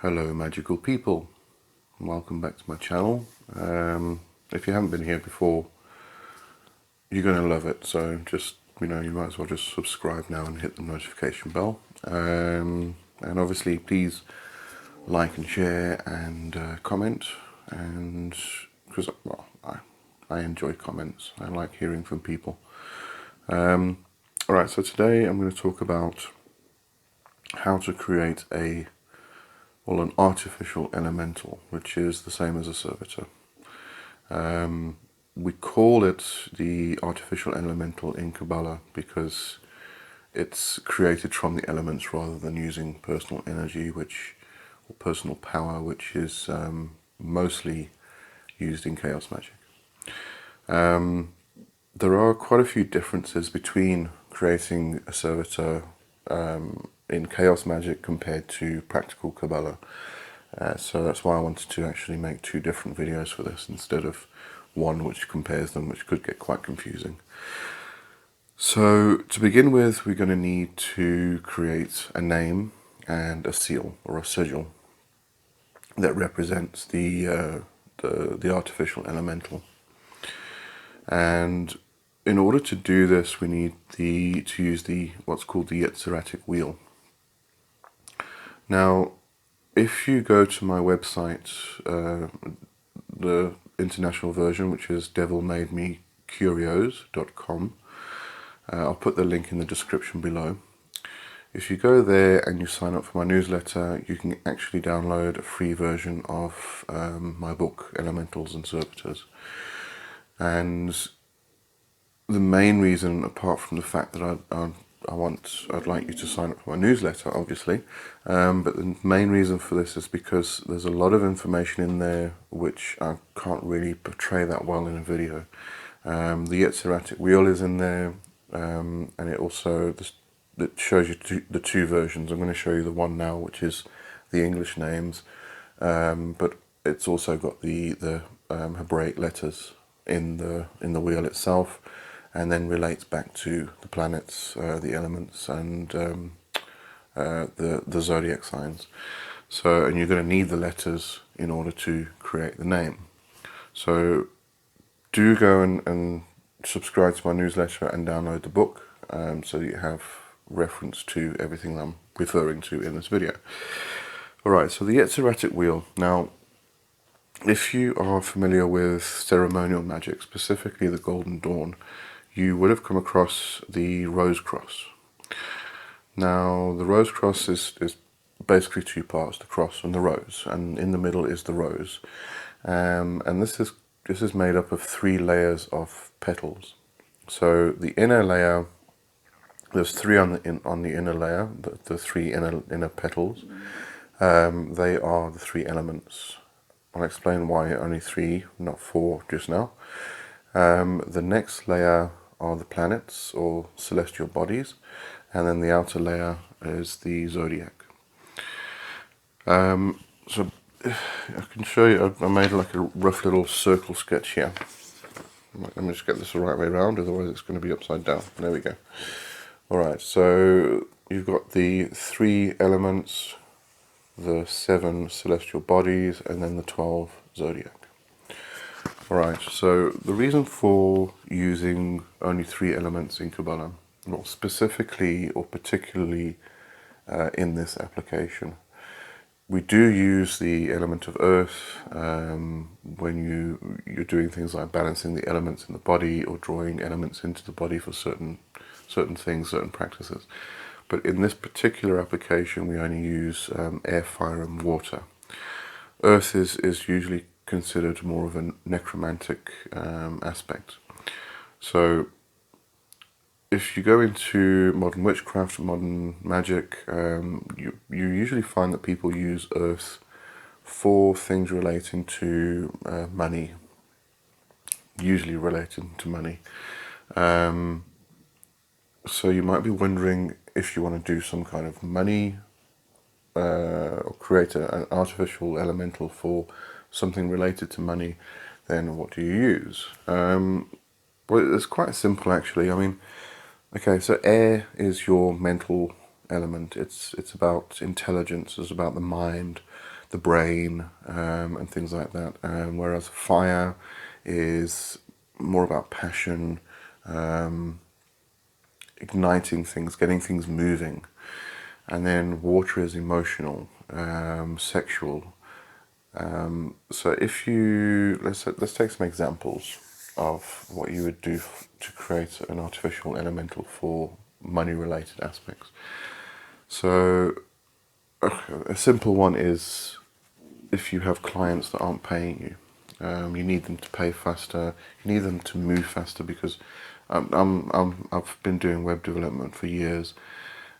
Hello magical people, welcome back to my channel. If you haven't been here before, you're going to love it, so just, you might as well just subscribe now and hit the notification bell. And obviously please like and share and comment, and because, well, I enjoy comments, I like hearing from people. Alright, so today I'm going to talk about how to create an artificial elemental, which is the same as a servitor. We call it the artificial elemental in Kabbalah because it's created from the elements rather than using personal energy, or personal power, which is mostly used in Chaos Magick. There are quite a few differences between creating a servitor in Chaos Magick compared to Practical Kabbalah. So that's why I wanted to actually make two different videos for this instead of one which compares them, which could get quite confusing. So to begin with, we're going to need to create a name and a seal or a sigil that represents the artificial elemental. And in order to do this, we need to use what's called the Zodiac wheel. Now, if you go to my website, the international version, which is devilmademecurios.com, I'll put the link in the description below. If you go there and you sign up for my newsletter, you can actually download a free version of my book, Elementals and Servitors. And the main reason, apart from the fact that I'd like you to sign up for my newsletter, obviously, but the main reason for this is because there's a lot of information in there which I can't really portray that well in a video. The Zodiac wheel is in there, and it also it shows you the two versions. I'm going to show you the one now, which is the English names, but it's also got the Hebraic letters in the wheel itself, and then relates back to the planets, the elements, and the Zodiac Signs. So, and you're going to need the letters in order to create the name. So do go and subscribe to my newsletter and download the book, so that you have reference to everything I'm referring to in this video. Alright, so the Zodiac wheel. Now, if you are familiar with ceremonial magic, specifically the Golden Dawn, you would have come across the rose cross. Now, the rose cross is basically two parts, the cross and the rose, and in the middle is the rose. And this is made up of 3 layers of petals. So the inner layer, there's 3 on the inner layer, the 3 inner petals. They are the 3 elements. I'll explain why only 3, not 4 just now. The next layer are the planets or celestial bodies, and then the outer layer is the zodiac. So I can show you, I made like a rough little circle sketch here. Let me just get this the right way around, otherwise it's going to be upside down. There we go. Alright, so you've got the 3 elements, the 7 celestial bodies, and then the 12 zodiac. Alright, so the reason for using only 3 elements in Kabbalah, not specifically or particularly in this application, we do use the element of earth when you're doing things like balancing the elements in the body or drawing elements into the body for certain things, certain practices. But in this particular application, we only use air, fire, and water. Earth is usually considered more of a necromantic aspect. So if you go into modern witchcraft, modern magic, you usually find that people use earth for things relating to money, usually relating to money. So you might be wondering, if you want to do some kind of money or create an artificial elemental for something related to money, then what do you use? Well, it's quite simple actually. I mean, okay, so air is your mental element. It's about intelligence, it's about the mind, the brain, and things like that. Whereas fire is more about passion, igniting things, getting things moving. And then water is emotional, sexual. So if you, let's take some examples of what you would do to create an artificial elemental for money related aspects. So a simple one is if you have clients that aren't paying you, you need them to pay faster, you need them to move faster, because I've been doing web development for years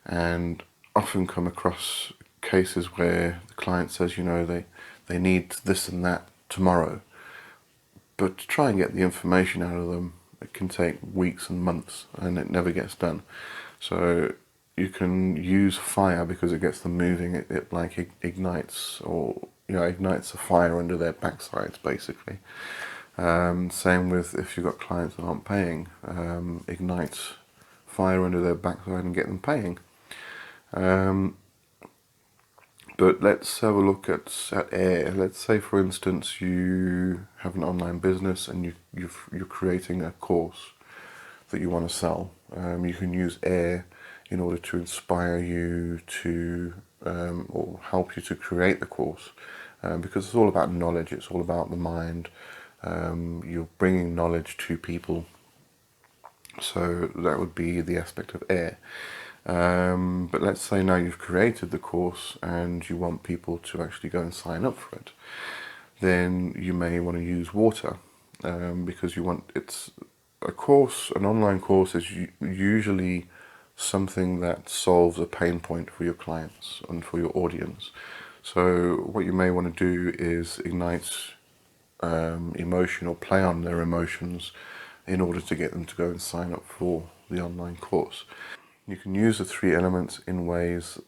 and often come across cases where the client says, they need this and that tomorrow, but to try and get the information out of them, it can take weeks and months, and it never gets done. So you can use fire because it gets them moving. It like ignites, or ignites a fire under their backsides, basically. Same with if you've got clients that aren't paying, ignites fire under their backside and get them paying. But let's have a look at air. Let's say, for instance, you have an online business and you're creating a course that you want to sell. You can use air in order to inspire you to, or help you to create the course, because it's all about knowledge. It's all about the mind. You're bringing knowledge to people. So that would be the aspect of air. But let's say now you've created the course and you want people to actually go and sign up for it. Then you may want to use water, because an online course is usually something that solves a pain point for your clients and for your audience. So what you may want to do is ignite emotion, or play on their emotions, in order to get them to go and sign up for the online course. You can use the three elements in ways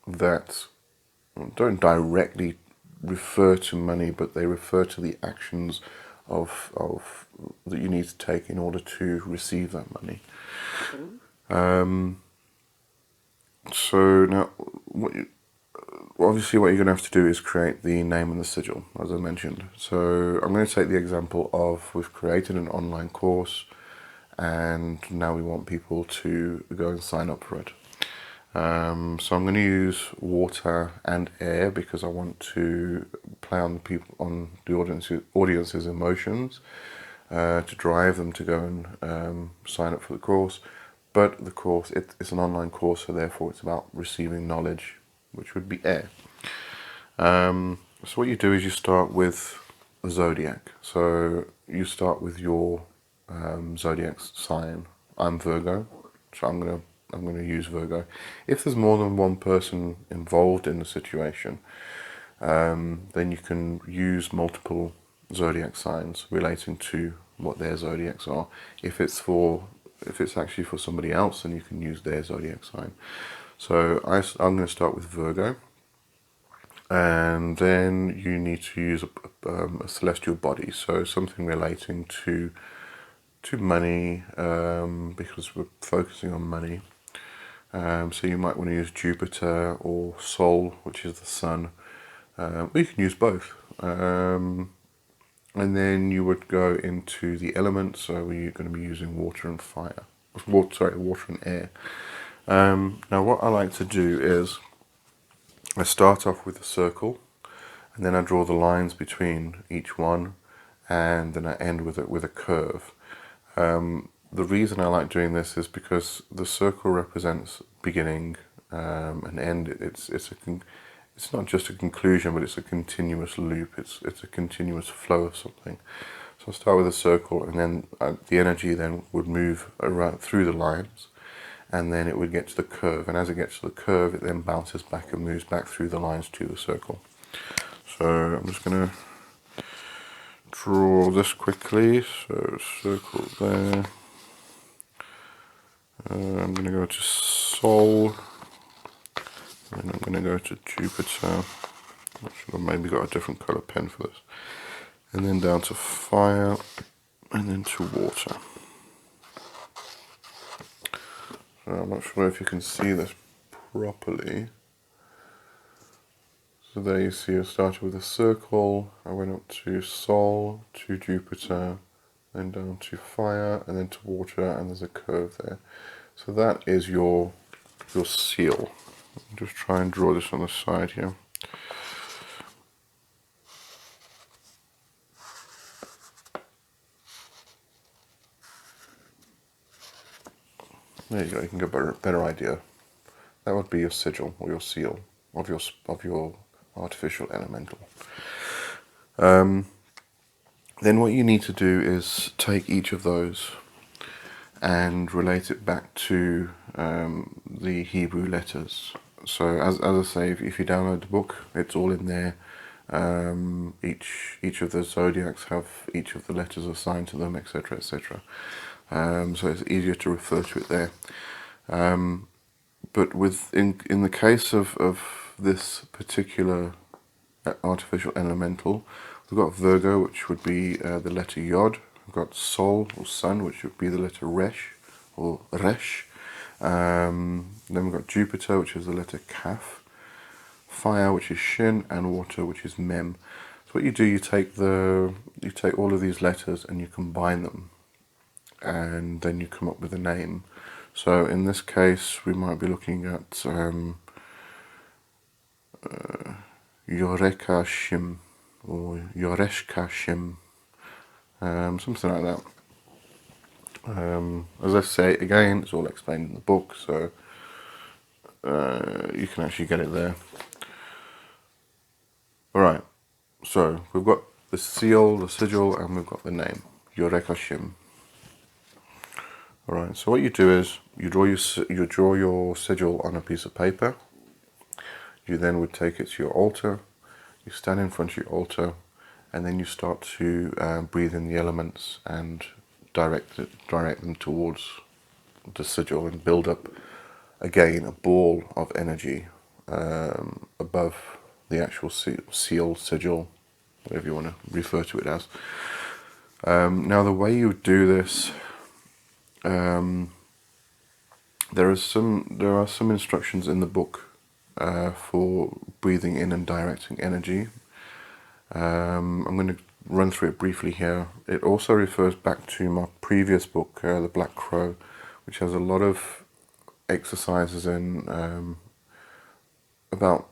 that don't directly refer to money, but they refer to the actions of that you need to take in order to receive that money. So now, obviously what you're going to have to do is create the name and the sigil, as I mentioned. So I'm going to take the example of, we've created an online course and now we want people to go and sign up for it. So I'm going to use water and air because I want to play on the audience's emotions, to drive them to go and sign up for the course. But the course, it's an online course, so therefore it's about receiving knowledge, which would be air. So what you do is you start with a zodiac. So you start with your zodiac sign. I'm Virgo, so I'm gonna use Virgo. If there's more than one person involved in the situation, then you can use multiple zodiac signs relating to what their zodiacs are. If it's actually for somebody else, then you can use their zodiac sign. So I'm going to start with Virgo, and then you need to use a celestial body, so something relating to money, because we're focusing on money. So you might want to use Jupiter or Sol, which is the sun. Or you can use both. And then you would go into the elements, so you're going to be using water and fire. Water and air. Now what I like to do is I start off with a circle, and then I draw the lines between each one, and then I end with a curve. The reason I like doing this is because the circle represents beginning and end. It's not just a conclusion, but it's a continuous loop. It's a continuous flow of something. So I'll start with a circle, and then the energy then would move around through the lines, and then it would get to the curve. And as it gets to the curve, it then bounces back and moves back through the lines to the circle. So I'm just going to draw this quickly. So circle there. I'm going to go to Sol. And I'm going to go to Jupiter. I should have maybe got a different colour pen for this. And then down to fire, and then to water. So I'm not sure if you can see this properly. So there you see I started with a circle, I went up to Sol, to Jupiter, then down to fire, and then to water, and there's a curve there. So that is your seal. I'll just try and draw this on the side here. There you go, you can get a better idea. That would be your sigil, or your seal, of your artificial elemental. Then what you need to do is take each of those and relate it back to the Hebrew letters. So as I say, if you download the book, it's all in there. Each of the zodiacs have each of the letters assigned to them, etc., etc. So it's easier to refer to it there. But in the case of this particular artificial elemental, we've got Virgo, which would be the letter Yod. We've got Sol, or Sun, which would be the letter Resh, or Resh. Then we've got Jupiter, which is the letter Kaf. Fire, which is Shin, and water, which is Mem. So what you do, you take all of these letters and you combine them, and then you come up with a name. So in this case, we might be looking at Yoreka Shim, or Yoreshka Shim, something like that. As I say, again, it's all explained in the book, so you can actually get it there. Alright, so we've got the seal, the sigil, and we've got the name, Yoreka Shim. Alright, so what you do is, you draw your sigil on a piece of paper. You then would take it to your altar, you stand in front of your altar, and then you start to breathe in the elements and direct them towards the sigil, and build up, again, a ball of energy above the actual seal, sigil, whatever you want to refer to it as. Now the way you do this, there are some instructions in the book for breathing in and directing energy. I'm going to run through it briefly here. It also refers back to my previous book, The Black Crow, which has a lot of exercises in about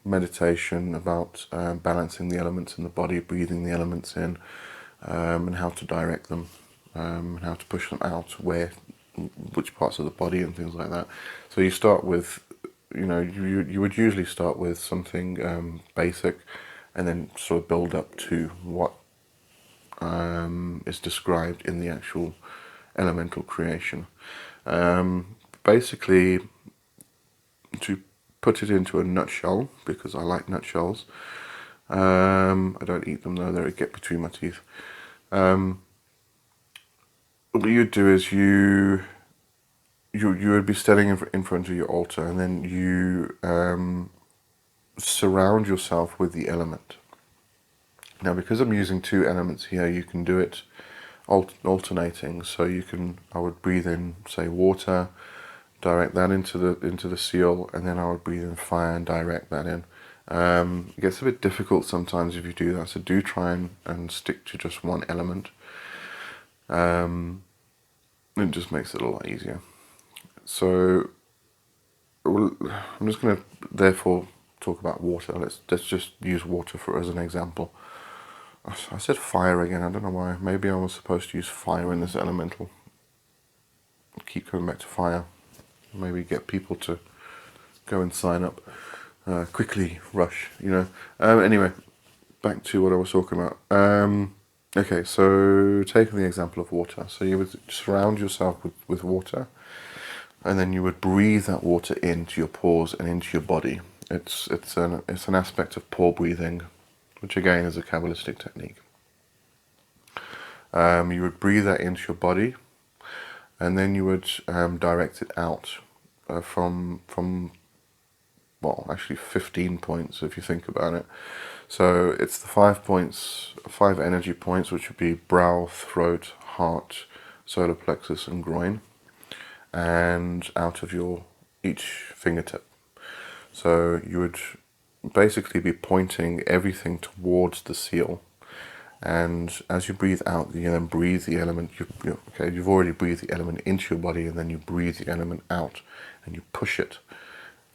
meditation, about balancing the elements in the body, breathing the elements in, and how to direct them, and how to push them out, which parts of the body and things like that. So you start with, you would usually start with something basic, and then sort of build up to what is described in the actual elemental creation. Basically, to put it into a nutshell, because I like nutshells, I don't eat them though, they get between my teeth. What you'd do is you would be standing in front of your altar, and then you surround yourself with the element. Now, because I'm using two elements here, you can do it alternating. So I would breathe in, say, water, direct that into the seal, and then I would breathe in fire and direct that in. It gets a bit difficult sometimes if you do that, so do try and stick to just one element. It just makes it a lot easier. So I'm just going to therefore talk about water. Let's just use water as an example. I said fire again, I don't know why. Maybe I was supposed to use fire in this elemental. Keep coming back to fire. Maybe get people to go and sign up. Quickly, rush, Anyway, back to what I was talking about. Okay, so taking the example of water. So you would surround yourself with water, and then you would breathe that water into your pores and into your body. It's an aspect of pore breathing, which again is a Kabbalistic technique. You would breathe that into your body, and then you would direct it out from well, actually 15 points if you think about it. So it's the 5 energy points, which would be brow, throat, heart, solar plexus, and groin, and out of each fingertip. So you would basically be pointing everything towards the seal. And as you breathe out, you then breathe the element. You've already breathed the element into your body, and then you breathe the element out, and you push it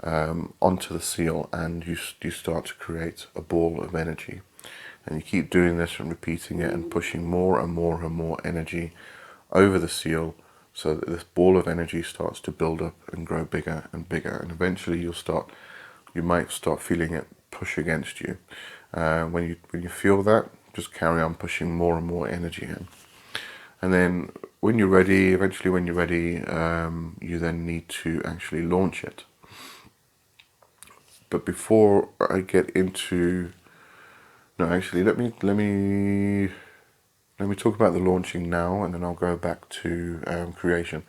onto the seal, and you start to create a ball of energy. And you keep doing this and repeating it and pushing more and more and more energy over the seal, so that this ball of energy starts to build up and grow bigger and bigger. And eventually you might start feeling it push against you. When you feel that, just carry on pushing more and more energy in. And then when you're ready, you then need to actually launch it. But before I get into, no, actually, let me talk about the launching now, and then I'll go back to creation.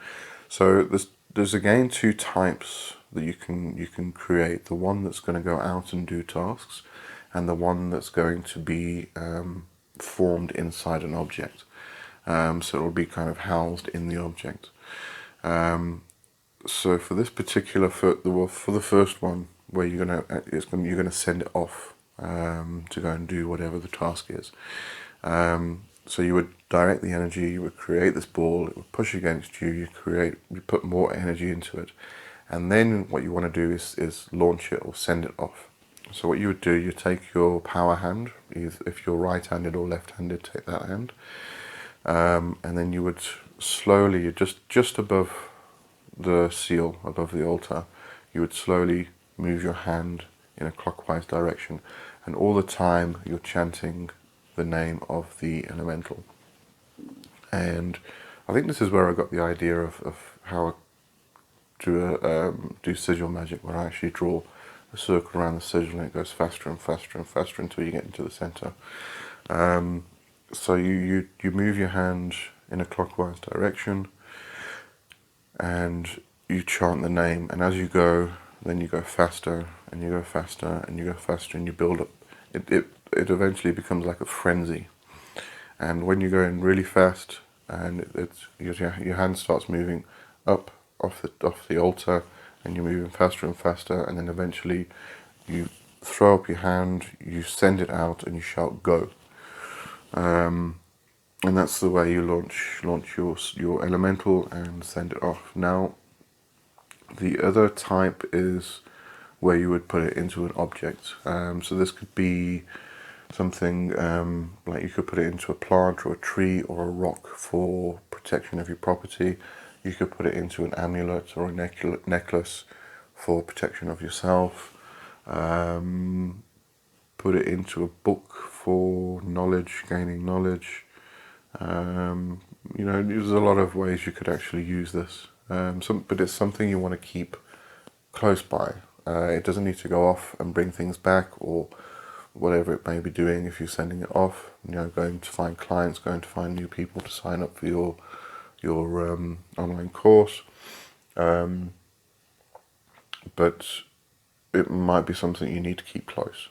So there's again two types that you can create. The one that's going to go out and do tasks, and the one that's going to be formed inside an object. So it'll be kind of housed in the object. So for this particular, for the first one, where you're gonna send it off to go and do whatever the task is. So you would direct the energy, you would create this ball, it would push against you, you put more energy into it, and then what you want to do is launch it or send it off. So what you would do, you take your power hand, if you're right-handed or left-handed, take that hand, and then you would slowly, just above the seal, above the altar, you would slowly move your hand in a clockwise direction, and all the time you're chanting the name of the elemental. And I think this is where I got the idea of how I do sigil magic, where I actually draw a circle around the sigil and it goes faster and faster and faster until you get into the center. So you move your hand in a clockwise direction and you chant the name, and as you go, then you go faster and you go faster and you go faster, and you build up. It eventually becomes like a frenzy. And when you go in really fast, and your hand starts moving up off the altar, and you're moving faster and faster, and then eventually you throw up your hand, you send it out, and you shout "go." And that's the way you launch your elemental and send it off. Now, the other type is where you would put it into an object. So this could be something like you could put it into a plant or a tree or a rock for protection of your property. You could put it into an amulet or a necklace for protection of yourself. Put it into a book for knowledge, gaining knowledge. There's a lot of ways you could actually use this. But it's something you want to keep close by. It doesn't need to go off and bring things back, or whatever it may be doing if you're sending it off. Going to find clients, going to find new people to sign up for your online course. But it might be something you need to keep close.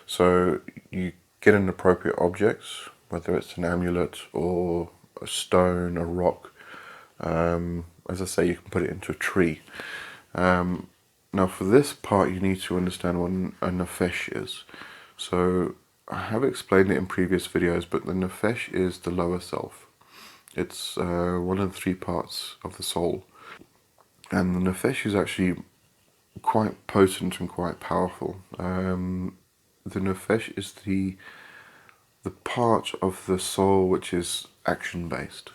So you get an appropriate object, whether it's an amulet or a stone, a rock. As I say, you can put it into a tree. Now for this part, you need to understand what a Nephesh is. So I have explained it in previous videos, but the Nephesh is the lower self. It's one of the three parts of the soul. And the Nephesh is actually quite potent and quite powerful. The Nephesh is the part of the soul which is action-based.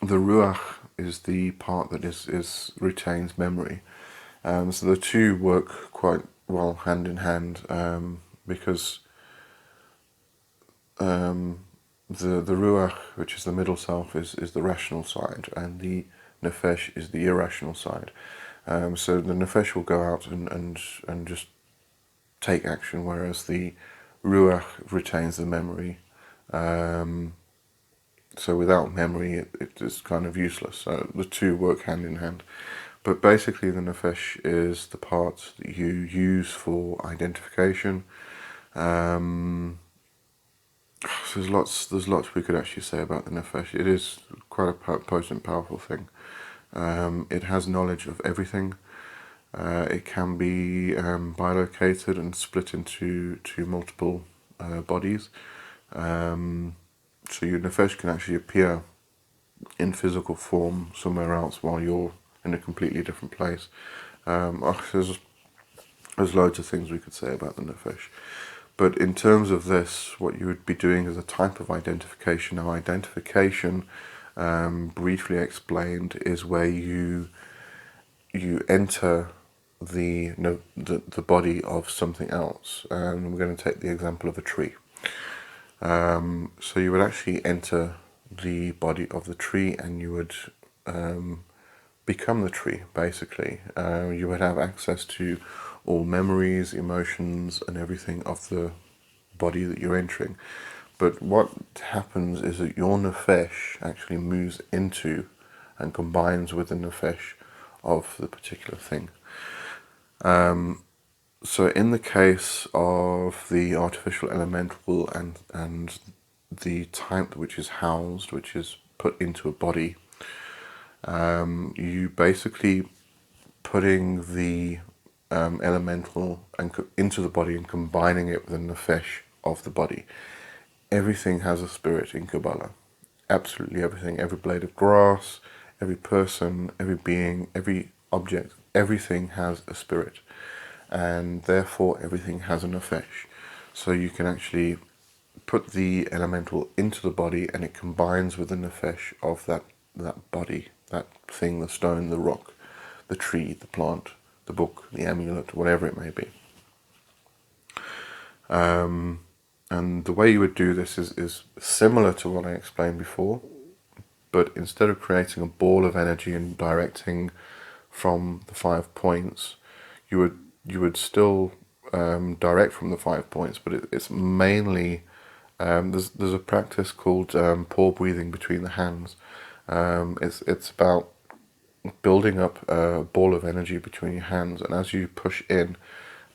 The Ruach is the part that retains memory. So the two work quite well hand in hand, because the Ruach, which is the middle self, is the rational side, and the Nephesh is the irrational side. So the Nephesh will go out and just take action, whereas the Ruach retains the memory. So without memory, it is kind of useless. So the two work hand in hand. But basically, the Nephesh is the part that you use for identification. So there's lots we could actually say about the Nephesh. It is quite a potent, powerful thing. It has knowledge of everything. It can be bilocated and split into multiple bodies. So your Nephesh can actually appear in physical form somewhere else while you're in a completely different place. There's loads of things we could say about the Nephesh. But in terms of this, what you would be doing is a type of identification. Now, identification, briefly explained, is where you enter the body of something else. And we're going to take the example of a tree. So you would actually enter the body of the tree, and you would become the tree, basically. You would have access to all memories, emotions, and everything of the body that you're entering. But what happens is that your Nephesh actually moves into and combines with the Nephesh of the particular thing. So in the case of the artificial elemental and the type which is housed, which is put into a body, you basically putting the elemental into the body and combining it with the Nephesh of the body. Everything has a spirit in Kabbalah. Absolutely everything. Every blade of grass, every person, every being, every object, everything has a spirit. And therefore everything has a Nephesh. So you can actually put the elemental into the body, and it combines with the Nephesh of that body, that thing, the stone, the rock, the tree, the plant, the book, the amulet, whatever it may be. And the way you would do this is similar to what I explained before, but instead of creating a ball of energy and directing from the 5 points, you would still direct from the 5 points, but it's mainly there's a practice called paw breathing between the hands. It's about building up a ball of energy between your hands, and as you push in,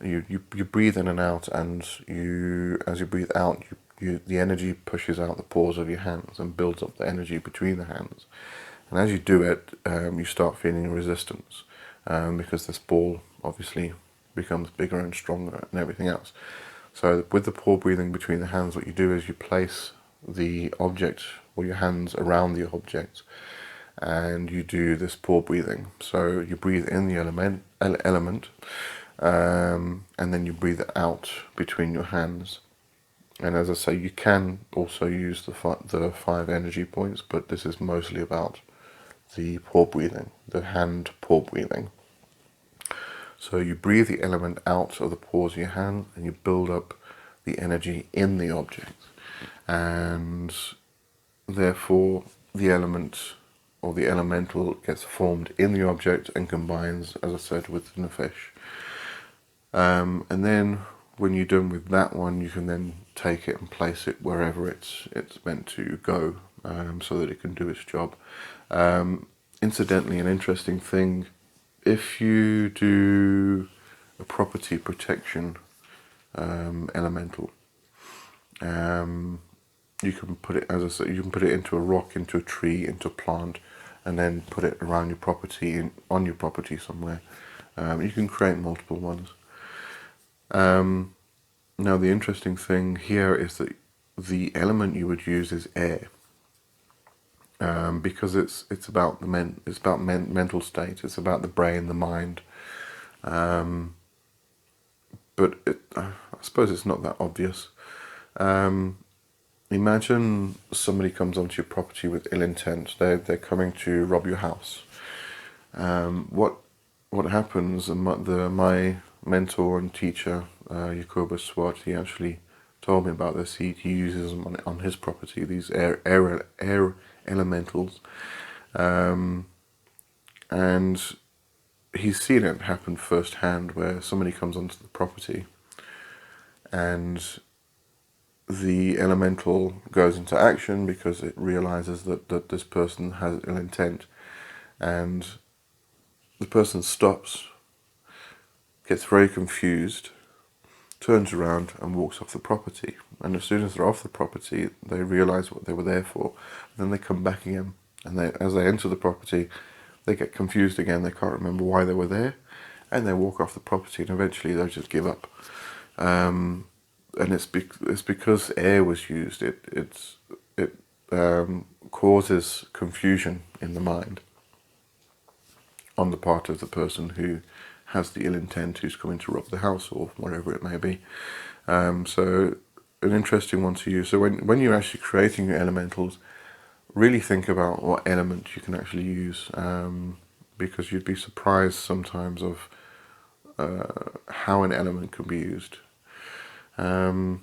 you breathe in and out, and as you breathe out, the energy pushes out the pores of your hands and builds up the energy between the hands. And as you do it, you start feeling resistance, because this ball obviously becomes bigger and stronger and everything else. So with the paw breathing between the hands, what you do is you place the object or your hands around the object, and you do this paw breathing. So you breathe in the element, and then you breathe it out between your hands. And as I say, you can also use the 5 energy points, but this is mostly about the paw breathing, the hand paw breathing. So you breathe the element out of the pores of your hand, and you build up the energy in the object, and therefore the element or the elemental gets formed in the object and combines, as I said, with the Nephesh. And then when you're done with that one, you can then take it and place it wherever it's meant to go, so that it can do its job. Incidentally, an interesting thing, if you do a property protection elemental, you can put it, as I said, you can put it into a rock, into a tree, into a plant, and then put it around your property, on your property somewhere. You can create multiple ones. Now the interesting thing here is that the element you would use is air, because it's about mental state. It's about the brain, the mind. But I suppose it's not that obvious. Imagine somebody comes onto your property with ill intent. They're coming to rob your house. What happens? My mentor and teacher, Yakuba Swat, he actually told me about this. He uses them on his property, these air elementals, and he's seen it happen firsthand, where somebody comes onto the property and the elemental goes into action because it realizes that this person has ill intent, and the person stops, gets very confused, turns around and walks off the property. And as soon as they're off the property, they realize what they were there for. Then they come back again, and as they enter the property, they get confused again, they can't remember why they were there, and they walk off the property, and eventually they'll just give up. And it's because air was used. It causes confusion in the mind on the part of the person who has the ill intent, who's coming to rob the house or whatever it may be. So an interesting one to use. So when you're actually creating your elementals, really think about what element you can actually use, because you'd be surprised sometimes of how an element can be used. And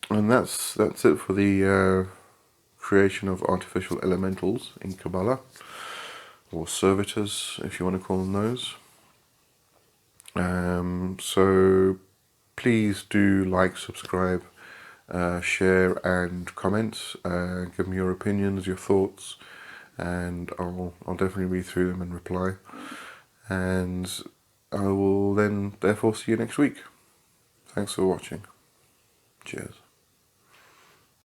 that's it for the creation of artificial elementals in Kabbalah, or servitors, if you want to call them those. So please do like, subscribe, share and comment. Give me your opinions, your thoughts, and I'll definitely read through them and reply. And I will then therefore see you next week. Thanks for watching. Cheers.